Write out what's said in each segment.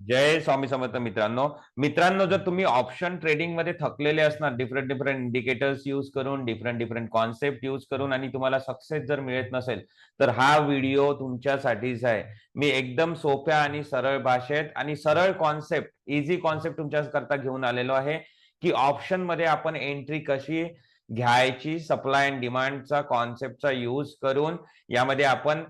जय स्वामी समर्थ मित्रांनो जर तुम्ही ऑप्शन ट्रेडिंग मध्ये थकलेले असणार डिफरंट डिफरंट इंडिकेटर्स यूज करून डिफरंट डिफरंट कॉन्सेप्ट यूज करून आणि तुम्हाला सक्सेस जर मिळत नसेल तर हा व्हिडिओ तुमच्यासाठीच आहे। मी एकदम सोप्या आणि सरळ भाषेत आणि सरळ कॉन्सेप्ट इझी कॉन्सेप्ट तुमच्याकरता घेऊन आलेलो आहे की ऑप्शन मध्ये आपण एंट्री कशी घ्यायची, सप्लाय अँड डिमांडचा कॉन्सेप्टचा यूज करून यामध्ये आपण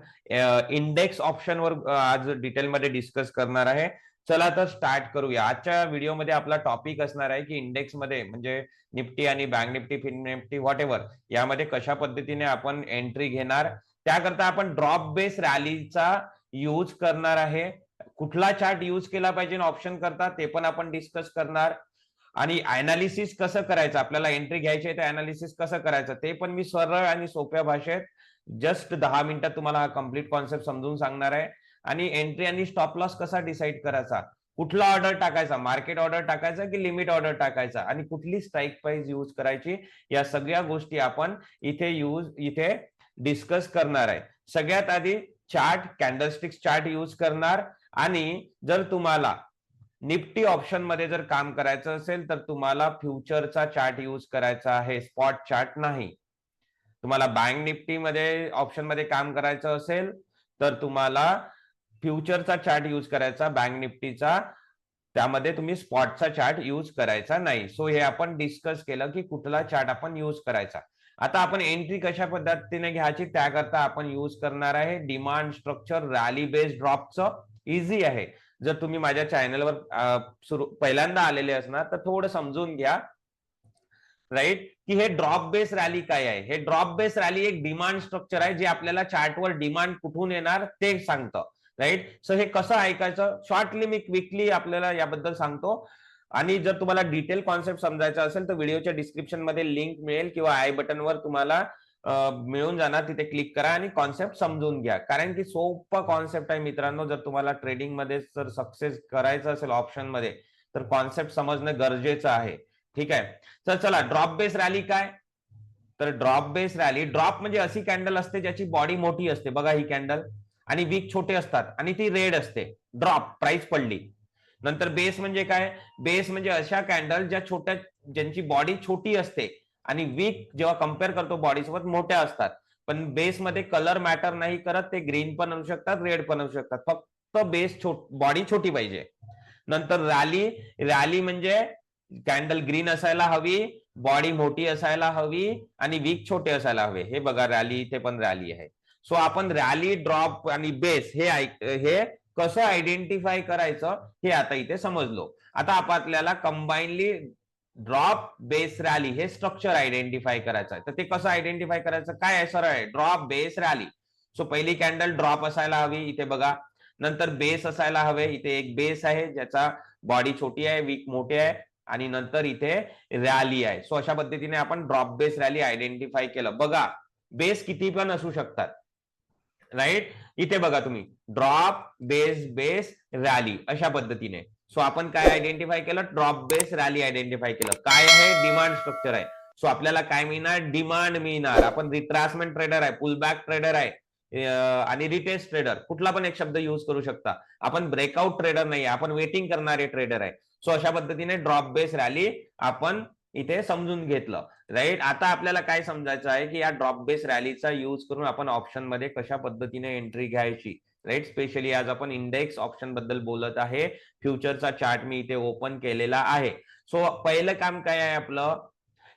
इंडेक्स ऑप्शनवर आज डिटेलमध्ये डिस्कस करणार आहे। चला तर स्टार्ट करूया। आजच्या व्हिडिओमध्ये आपला टॉपिक असणार आहे की इंडेक्स मध्ये म्हणजे निफ्टी आणि bank Nifty, fin Nifty whatever यामध्ये कशा पद्धतीने आपण एंट्री घेणार, त्याकरता आपण ड्रॉप बेस रॅलीचा यूज करणार आहे। कुठला चार्ट यूज केला पाहिजे ऑप्शन करता ते पण आपण डिस्कस करणार आणि अनालिसिस कसं करायचं, आपल्याला एंट्री घ्यायची आहे तर अनालिसिस कसं करायचं ते पण मी सरळ आणि सोप्या भाषेत जस्ट 10 मिनिटात तुम्हाला हा कंप्लीट कॉन्सेप्ट समजून सांगणार आहे। आणि एंट्री आणि स्टॉप लॉस कसा डिसाइड करायचा, कुठला ऑर्डर टाकायचा, मार्केट ऑर्डर टाकायचा की लिमिट ऑर्डर टाकायचा आणि कुठली स्ट्राइक प्राइस यूज करायची, या सगळ्या गोष्टी आपण इथे डिस्कस करणार आहे। सगळ्यात आधी चार्ट, कॅन्डलस्टिक्स चार्ट यूज करणार आणि जर तुम्हाला निफ्टी ऑप्शन मध्ये जर काम करायचं असेल तर तुम्हाला फ्युचरचा चार्ट यूज करायचा आहे, स्पॉट चार्ट नाही। तुम्हाला बँक निफ्टी मध्ये ऑप्शन मध्ये काम करायचं असेल तर तुम्हाला फ्युचरचा चार्ट यूज करायचा, बँक निफ्टीचा, त्यामध्ये तुम्ही स्पॉटचा चार्ट यूज करायचा नाही। सो हे आपण डिस्कस केलं की कुठला चार्ट आपण यूज करायचा। आता आपण एंट्री कशा पद्धतीने घ्यायची त्याकरता आपण यूज करणार आहे डिमांड स्ट्रक्चर रॅली बेस्ड ड्रॉपचं। इझी आहे। जर तुम्ही माझ्या चॅनलवर पहिल्यांदा आलेले असणार तर थोडं समजून घ्या, राईट, की हे ड्रॉप बेस रॅली काय आहे। हे ड्रॉप बेस रॅली एक डिमांड स्ट्रक्चर आहे जे आपल्याला चार्टवर डिमांड कुठून येणार ते सांगतं, राईट। सो हे कसं ऐकायचं शॉर्टली मी क्विकली आपल्याला याबद्दल सांगतो। आणि जर तुम्हाला डिटेल कॉन्सेप्ट समजायचा असेल तर व्हिडिओच्या डिस्क्रिप्शन मध्ये लिंक मिळेल किंवा आय बटनवर तुम्हाला मिळून जाणार, तिथे क्लिक करा आणि कॉन्सेप्ट समजून घ्या। कारण की सोपा कॉन्सेप्ट आहे मित्रांनो, जर तुम्हाला ट्रेडिंग मध्ये जर सक्सेस करायचं असेल ऑप्शन मध्ये तर कॉन्सेप्ट समजणं गरजेचं आहे, ठीक आहे। तर चला, ड्रॉप बेस रॅली काय, तर ड्रॉप बेस रॅली, ड्रॉप म्हणजे अशी कॅन्डल असते ज्याची बॉडी मोठी असते, बघा ही कॅन्डल, आणि विक छोटे असतात आणि ती रेड असते, ड्रॉप, प्राइस पडली। नंतर बेस म्हणजे काय, बेस म्हणजे अशा कॅन्डल ज्यांची बॉडी छोटी असते आणि विक जेव्हा कम्पेअर करतो बॉडी सोबत मोठ्या असतात, पण बेस मध्ये कलर मॅटर नाही करत, ते ग्रीन पण असू शकतात, रेड पण असू शकतात, फक्त बॉडी छोटी पाहिजे। नंतर रॅली, रॅली म्हणजे कॅन्डल ग्रीन असायला हवी, बॉडी मोठी असायला हवी आणि विक छोटे असायला हवे। हे बघा रॅली, इथे पण रॅली आहे। सो आपण रॅली, ड्रॉप आणि बेस हे कसं आयडेंटिफाय करायचं हे आता इथे समजलो। आता आपल्याला कंबाईनली ड्रॉप, बेस, रॅली हे स्ट्रक्चर आयडेंटिफाय करायचं आहे। तर ते कसं आयडेंटिफाय करायचं, काय आहे, सरळ आहे, ड्रॉप, बेस, रॅली। सो पहिली कॅन्डल ड्रॉप असायला हवी, इथे बघा। नंतर बेस असायला हवे, इथे एक बेस आहे ज्याचा बॉडी छोटी आहे, विक मोठे आहे, आणि नंतर इथे रॅली आहे। सो अशा पद्धतीने आपण ड्रॉप बेस रॅली आयडेंटिफाय केलं। बघा बेस किती पण असू शकतात, राईट। इथे बघा तुम्ही ड्रॉप, बेस, बेस, रॅली अशा पद्धतीने। सो आपण काय आयडेंटिफाय केलं, ड्रॉप बेस रॅली आयडेंटिफाय केलं। काय आहे, डिमांड स्ट्रक्चर आहे। सो आपल्याला काय मिळणार, डिमांड मिळणार। आपण रिट्रासमेंट ट्रेडर आहे, पुलबॅक ट्रेडर आहे, आणि रिटेस्ट ट्रेडर, कुठला पण एक शब्द यूज करू शकता। आपण ब्रेकआउट ट्रेडर नाही, आपण वेटिंग करणारे ट्रेडर आहे। सो अशा पद्धतीने ड्रॉप बेस रॅली आपण इथे समजून घेतलं, राईट। आता आपल्याला काय समजायचं आहे की या ड्रॉप बेस रॅलीचा यूज करून आपण ऑप्शन मध्ये कशा पद्धतीने एंट्री घ्यायची, राईट। स्पेशली आज आपण इंडेक्स ऑप्शन बद्दल बोलत आहे। फ्युचरचा चार्ट मी इथे ओपन केलेला आहे। सो पहिलं काम काय आहे आपलं,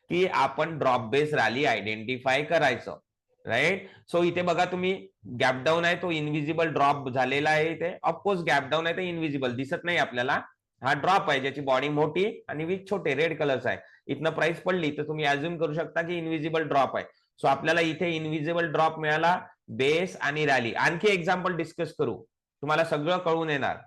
की आपण ड्रॉप बेस रॅली आयडेंटिफाय करायचं, राईट। सो इथे बघा तुम्ही गॅप डाऊन आहे, तो इनविजिबल ड्रॉप झालेला आहे। इथे ऑफकोर्स गॅप डाऊन आहे, ते इनविजिबल दिसत नाही आपल्याला। हा ड्रॉप आहे ज्याची बॉडी मोठी आणि विक छोटे, रेड कलरचा आहे। इथनं प्राइस पडली तर तुम्ही अज्युम करू शकता की इनविजिबल ड्रॉप आहे। सो आपल्याला इथे इनविजिबल ड्रॉप मिळाला, बेस आणि रॅली। आणखी एक्झाम्पल डिस्कस करू, तुम्हाला सगळं कळून येणार,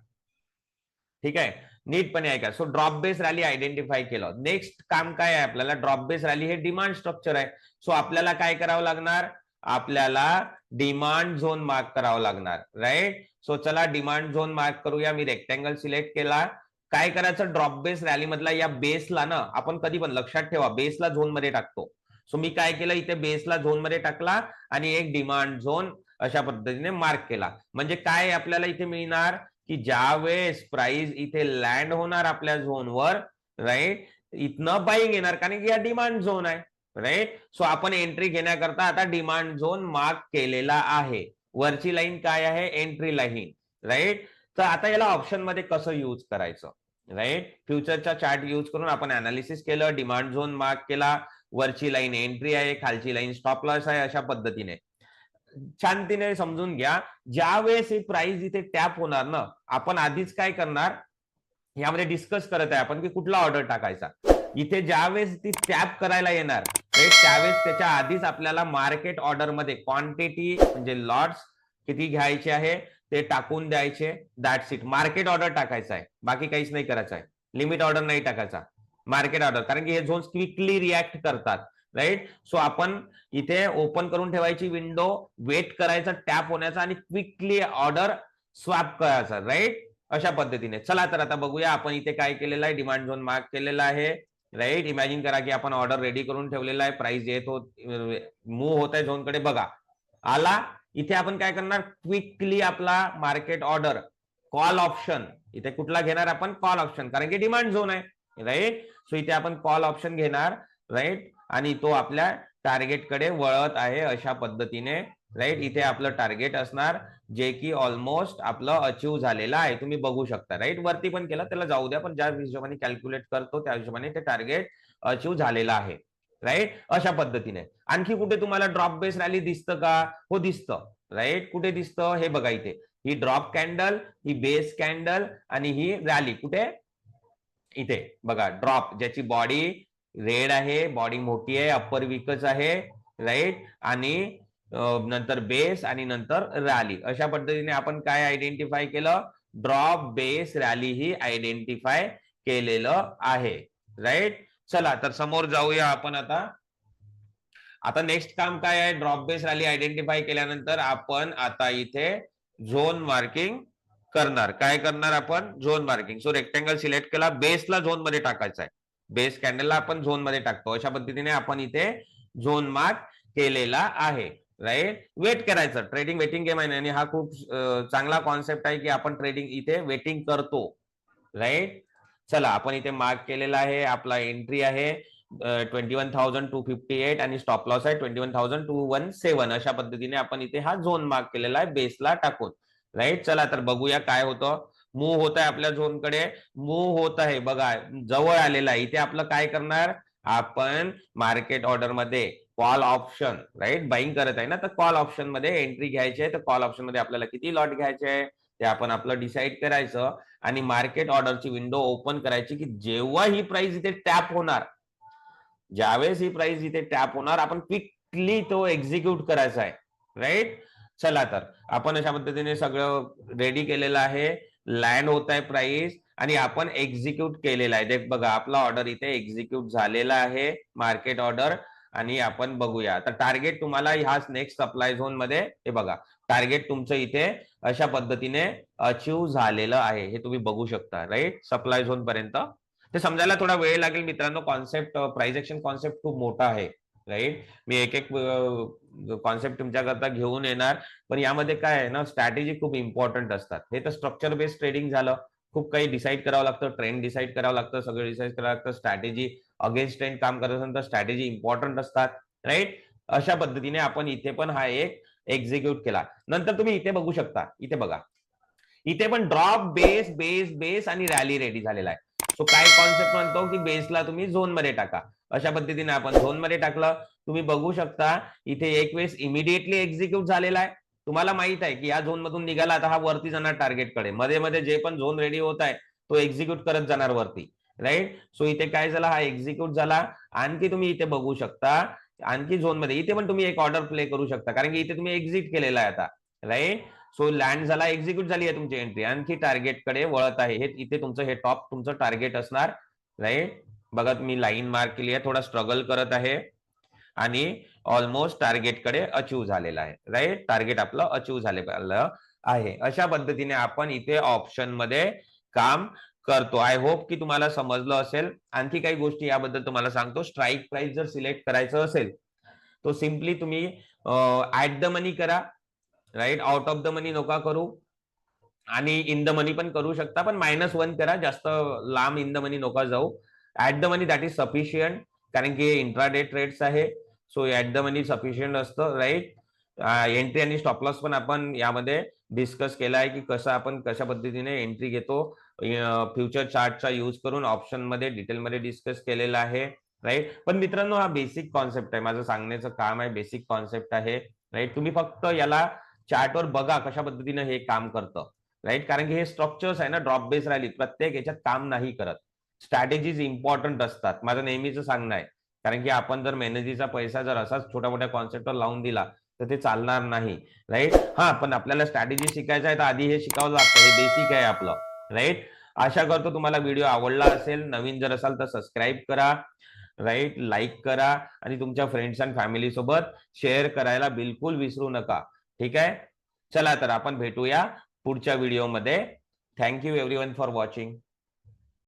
ठीक आहे, नीटपणे ऐका। So drop base rally identify केलं। नेक्स्ट काम काय आहे आपल्याला, ड्रॉप बेस रॅली हे डिमांड स्ट्रक्चर आहे। सो आपल्याला काय करावं लागणार, आपल्याला डिमांड झोन मार्क करावं लागणार, राईट। सो चला डिमांड झोन मार्क करूया। मी रेक्टँगल सिलेक्ट केला। काय करायचं, ड्रॉप बेस रॅली मधला या बेसला ना आपण कधी पण लक्षात ठेवा बेसला झोन मध्ये टाकतो। सो मी काय केलं, इथे बेसला झोन मध्ये टाकला आणि एक डिमांड झोन अशा पद्धतीने मार्क केला। म्हणजे काय आपल्याला इथे मिळणार, की ज्यावेळेस प्राइस इथे लँड होणार आपल्या झोनवर, राईट, इथनं बाईंग येणार, कारण की हा डिमांड झोन आहे, राईट. सो आपण एंट्री घेण्याकरता आता डिमांड झोन मार्क केलेला आहे. वरची लाईन काय आहे? Entry line, right. तर आता याला ऑप्शन मध्ये कसं यूज करायचं, राईट. फ्युचरचा चार्ट यूज करून आपण अनालिसिस केलं, डिमांड झोन मार्क केला, वरची लाईन एंट्री आहे, खालची लाईन स्टॉप लॉस आहे. अशा पद्धतीने शांतीने समजून घ्या. ज्या वेळेस ही प्राइस इथे टॅप होणार ना, आपण आधीच काय करणार यामध्ये डिस्कस करत आहे आपण की कुठला ऑर्डर टाकायचा. इथे ज्यावेळेस ती टॅप करायला येणार त्यावेळेस त्याच्या आधीच आपल्याला मार्केट ऑर्डर मध्ये क्वांटिटी म्हणजे लॉट्स किती घ्यायचे आहे ते टाकून द्यायचे. That's it. मार्केट ऑर्डर टाकायचा आहे, बाकी काहीच नाही करायचं आहे. लिमिट ऑर्डर नाही टाकायचा, मार्केट ऑर्डर, कारण की हे झोन्स क्विकली रिॲक्ट करतात, राईट. सो आपण इथे ओपन करून ठेवायची विंडो, वेट करायचा टॅप होण्याचा आणि क्विकली ऑर्डर स्वॅप करायचा, राईट. अशा पद्धतीने. चला तर आता बघूया आपण इथे काय केलेलं आहे. डिमांड झोन मार्क केलेला आहे, राईट. इमॅजिन करा की आपण ऑर्डर रेडी करून ठेवलेला आहे, प्राइस येत मूव्ह होत आहे झोनकडे, बघा आला. इथे आपण काय करणार, क्विकली आपला मार्केट ऑर्डर कॉल ऑप्शन, इथे कुठला घेणार आपण? कॉल ऑप्शन, कारण की डिमांड झोन आहे, राईट. सो इथे आपण कॉल ऑप्शन घेणार, राईट, आणि तो आपल्या टार्गेट कडे वळत आहे अशा पद्धतीने, राईट. इथे आपलं टार्गेट असणार जे की ऑलमोस्ट आपलं अचीव झालेलं आहे, तुम्ही बघू शकता, राईट. वरती पण केलं, त्याला जाऊ द्या, पण ज्या हिशोबाने कॅल्क्युलेट करतो त्या हिशोबाने ते टार्गेट अचीव झालेलं आहे, राईट. अशा पद्धतीने. आणखी कुठे तुम्हाला ड्रॉप बेस रॅली दिसतं का? हो दिसतं, राईट. कुठे दिसतं हे बघा, इथे ही ड्रॉप कॅन्डल, ही बेस कॅन्डल आणि ही रॅली कुठे? इथे बघा, ड्रॉप ज्याची बॉडी रेड आहे, बॉडी मोठी आहे, अप्पर वीकच आहे, राईट. आणि नंतर बेस आणि नंतर रॅली. अशा पद्धतीने आपण काय आयडेंटिफाय केलं? ड्रॉप, बेस, रॅली ही आयडेंटिफाय केलेलं आहे, राईट. चला तर समोर जाऊया आपण. आता नेक्स्ट काम काय आहे? ड्रॉप, बेस, रॅली आयडेंटिफाय केल्यानंतर आपण आता इथे झोन मार्किंग करणार. काय करणार आपण? Zone marking. So rectangle select केला, बेसला झोन मध्ये टाकायचा आहे, बेस कॅन्डलला आपण झोन मध्ये टाकतो. अशा पद्धतीने आपण इथे झोन मार्क केलेला आहे, राईट. वेट करायचं. ट्रेडिंग वेटिंग गेम आहे आणि हा खूप चांगला कॉन्सेप्ट आहे की आपण ट्रेडिंग इथे वेटिंग करतो, राईट. चला आपण इथे मार्क केलेला आहे, आपला एंट्री आहे 21,258 आणि स्टॉप लॉस आहे 21,217. अशा पद्धतीने आपण इथे हा झोन मार्क केलेला आहे बेसला टाकून, राईट. चला तर बघूया काय होतं. मूव्ह होत आहे आपल्या झोनकडे, मूव्ह होत आहे बघा, जवळ आलेला आहे. इथे आपलं काय करणार आपण? मार्केट ऑर्डर मध्ये कॉल ऑप्शन, राईट, बाईंग करत आहे ना, तर कॉल ऑप्शन मध्ये एंट्री घ्यायची आहे. तर कॉल ऑप्शन मध्ये आपल्याला किती लॉट घ्यायचे आहे ते आपण आपलं डिसाईड करायचं आणि मार्केट ऑर्डरची विंडो ओपन करायची की जेव्हा ही प्राइस इथे टॅप होणार, ज्यावेळेस ही प्राइस इथे टॅप होणार, आपण क्विकली तो एक्झिक्यूट करायचा आहे, राईट. चला तर आपण अशा पद्धतीने सगळं रेडी केलेलं आहे. लँड होत आहे प्राइस आणि आपण एक्झिक्यूट केलेला आहे. देख बघा, आपला ऑर्डर इथे एक्झिक्यूट झालेला आहे, मार्केट ऑर्डर. आणि आपण बघूया आता टार्गेट तुम्हाला ह्याच नेक्स्ट सप्लाय झोन मध्ये, हे बघा टार्गेट तुमचं इथे अशा पद्धतीने अचीव झालेलं आहे, हे तुम्ही बघू शकता, राईट. सप्लाय झोन पर्यंत ते समजायला थोडा वेळ लागेल मित्रांनो. कॉन्सेप्ट, प्राइस एक्शन कॉन्सेप्ट खूप मोठा आहे, राईट. मी एक एक कॉन्सेप्ट तुमच्याकरता घेऊन येणार, पण यामध्ये काय आहे ना, स्ट्रॅटेजी खूप इम्पॉर्टंट असतात. हे तर स्ट्रक्चर बेस्ड ट्रेडिंग झालं, खूप काही डिसाईड करावं लागतं, ट्रेंड डिसाईड करावं लागतं, सगळं डिसाईड करावं लागतं. स्ट्रॅटेजी अगेन्स्ट ट्रेंड काम करत असेल तर स्ट्रॅटेजी इम्पॉर्टंट असतात, राईट. अशा पद्धतीने आपण इथे पण हा एक एक्झिक्यूट केला. नंतर तुम्ही इथे बघू शकता, इथे बघा, इथे पण ड्रॉप, बेस, बेस, बेस आणि रॅली रेडी झालेला आहे. सो काय कॉन्सेप्ट म्हणतो की बेसला तुम्ही झोन मध्ये टाका. अशा पद्धतीने आपण झोन मध्ये टाकलं. तुम्ही बघू शकता इथे एक वेळेस इमिडिएटली एक्झिक्यूट झालेला आहे. तुम्हाला माहित आहे की या झोन मधून निघाला आता हा वरती जाणार टार्गेट कडे, मध्ये मध्ये जे पण झोन रेडी होत आहे तो एक्झिक्यूट करत जाणार वरती, राईट. सो इथे काय झाला, हा एक्झिक्यूट झाला. आणखी तुम्ही इथे बघू शकता, आणखी झोन मध्ये इथे पण तुम्ही एक ऑर्डर प्ले करू शकता, कारण की इथे तुम्ही एक्झिट केलेला आहे आता, राईट. सो लँड झाला, एक्झिक्यूट झाली आहे तुमची एंट्री, आणखी टार्गेट कडे वळत आहे. हे इथे तुमचं हे टॉप तुमचं टार्गेट असणार, राईट. बघा तुम्ही लाईन मार्क केली आहे, थोडा स्ट्रगल करत आहे आणि ऑलमोस्ट टार्गेट कडे अचीव झालेला आहे, राईट. टार्गेट आपलं अचीव झालेलं आहे. अशा पद्धतीने आपण इथे ऑप्शन मध्ये काम करतो. आय होप की तुम्हाला समजलं असेल. आणखी काही गोष्टी याबद्दल तुम्हाला सांगतो. स्ट्राईक प्राइस जर सिलेक्ट करायचं असेल तो सिम्पली तुम्ही ऍट द मनी करा, राईट. आउट ऑफ द मनी नका करू. आणि इन द मनी पण करू शकता, पण -1 करा, जास्त लांब इन द मनी नका जाऊ. At the money that is sufficient, कारण की इंट्राडे ट्रेड्स आहे. So at the money sufficient असतं, राईट. एंट्री आणि स्टॉप लॉस पण आपण यामध्ये डिस्कस केला आहे, की कसं आपण कशा पद्धतीने एंट्री घेतो. फ्युचर चार्टचा यूज करून ऑप्शन मध्ये डिटेलमध्ये डिस्कस केलेला आहे, राईट. पण मित्रांनो, हा बेसिक कॉन्सेप्ट आहे, माझं सांगण्याचं काम आहे, बेसिक कॉन्सेप्ट आहे, राईट. तुम्ही फक्त याला चार्टवर बघा कशा पद्धतीने हे काम करतं, राईट. कारण की हे स्ट्रक्चर्स आहे ना, ड्रॉप बेस रॅली प्रत्येक याच्यात काम नाही करत. स्ट्रॅटेजीज इम्पॉर्टंट असतात, माझं नेहमीच सांगणं आहे. कारण की आपण जर मेहनतीचा पैसा जर असाच छोट्या मोठ्या कॉन्सेप्टवर लावून दिला तर ते चालणार नाही, राईट. हा, पण आपल्याला स्ट्रॅटेजी शिकायचं आहे तर आधी हे शिकावं लागतं, हे बेसिक आहे आपलं, राईट. आशा करतो तुम्हाला व्हिडिओ आवडला असेल. नवीन जर असाल तर सबस्क्राईब करा, राईट, लाईक करा आणि तुमच्या फ्रेंड्स अँड फॅमिली सोबत शेअर करायला बिलकुल विसरू नका. ठीक आहे. चला तर आपण भेटूया पुढच्या व्हिडिओमध्ये. Thank you everyone for watching.